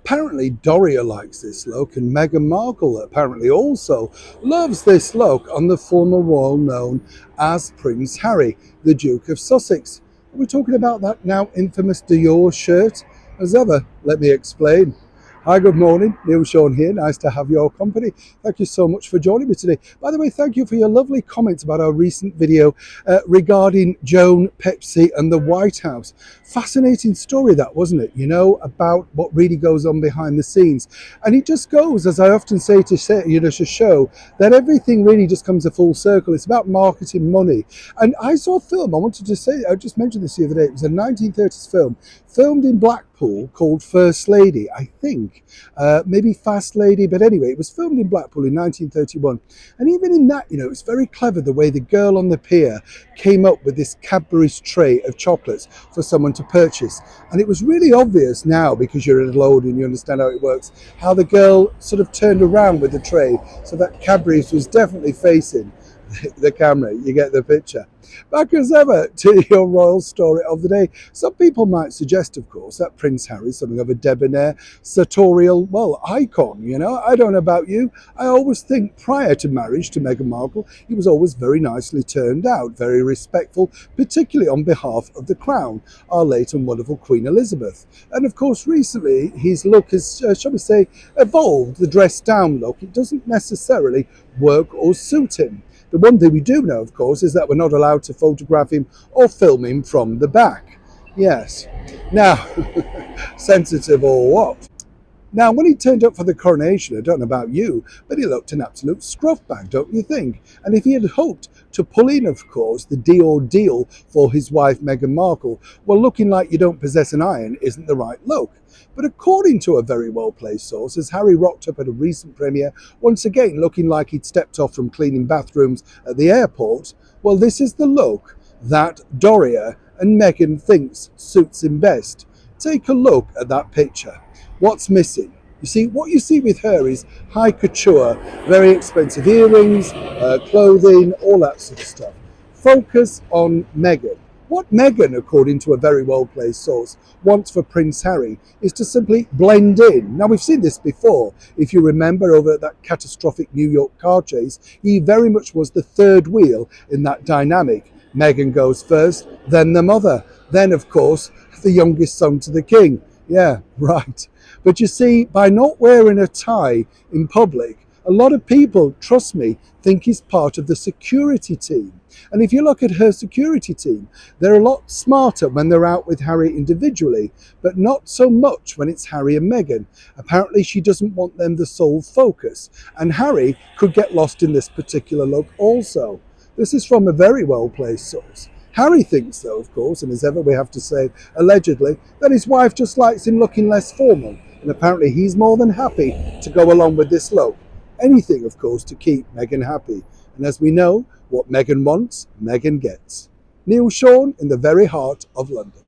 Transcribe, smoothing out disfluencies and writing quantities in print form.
Apparently Doria likes this look, and Meghan Markle apparently also loves this look on the former royal known as Prince Harry, the Duke of Sussex. We're talking about that now infamous Dior shirt. As ever, let me explain. Hi, good morning. Neil Sean here. Nice to have your company. Thank you so much for joining me today. By the way, thank you for your lovely comments about our recent video regarding Joan, Pepsi and the White House. Fascinating story that, wasn't it? You know, about what really goes on behind the scenes. And it just goes, as I often say to show that everything really just comes a full circle. It's about marketing, money. And I saw a film, I just mentioned this the other day. It was a 1930s film filmed in Blackpool called First Lady, I think. Maybe Fast Lady, but anyway, it was filmed in Blackpool in 1931. And even in that, you know, it's very clever the way the girl on the pier came up with this Cadbury's tray of chocolates for someone to purchase. And it was really obvious now, because you're a little older and you understand how it works, how the girl sort of turned around with the tray so that Cadbury's was definitely facing the camera. You get the picture. Back as ever to your royal story of the day. Some people might suggest, of course, that Prince Harry is something of a debonair, sartorial, well, icon, you know. I don't know about you. I always think prior to marriage to Meghan Markle, he was always very nicely turned out, very respectful, particularly on behalf of the crown, our late and wonderful Queen Elizabeth. And of course, recently, his look has, shall we say, evolved, the dressed down look. It doesn't necessarily work or suit him. The one thing we do know, of course, is that we're not allowed to photograph him or film him from the back. Yes. Now, sensitive or what? Now, when he turned up for the coronation, I don't know about you, but he looked an absolute scruff bag, don't you think? And if he had hoped to pull in, of course, the Dior deal for his wife, Meghan Markle, well, looking like you don't possess an iron isn't the right look. But according to a very well-placed source, as Harry rocked up at a recent premiere, once again looking like he'd stepped off from cleaning bathrooms at the airport, well, this is the look that Doria and Meghan thinks suits him best. Take a look at that picture. What's missing? You see, what you see with her is high couture, very expensive earrings, clothing, all that sort of stuff. Focus on Meghan. What Meghan, according to a very well-placed source, wants for Prince Harry is to simply blend in. Now, we've seen this before. If you remember, over at that catastrophic New York car chase, he very much was the third wheel in that dynamic. Meghan goes first, then the mother, then, of course, the youngest son to the king. Yeah, right. But you see, by not wearing a tie in public, a lot of people, trust me, think he's part of the security team. And if you look at her security team, they're a lot smarter when they're out with Harry individually, but not so much when it's Harry and Meghan. Apparently she doesn't want them the sole focus, and Harry could get lost in this particular look also. This is from a very well-placed source. Harry thinks, though, of course, and as ever we have to say, allegedly, that his wife just likes him looking less formal, and apparently he's more than happy to go along with this look. Anything, of course, to keep Meghan happy. And as we know, what Meghan wants, Meghan gets. Neil Sean in the very heart of London.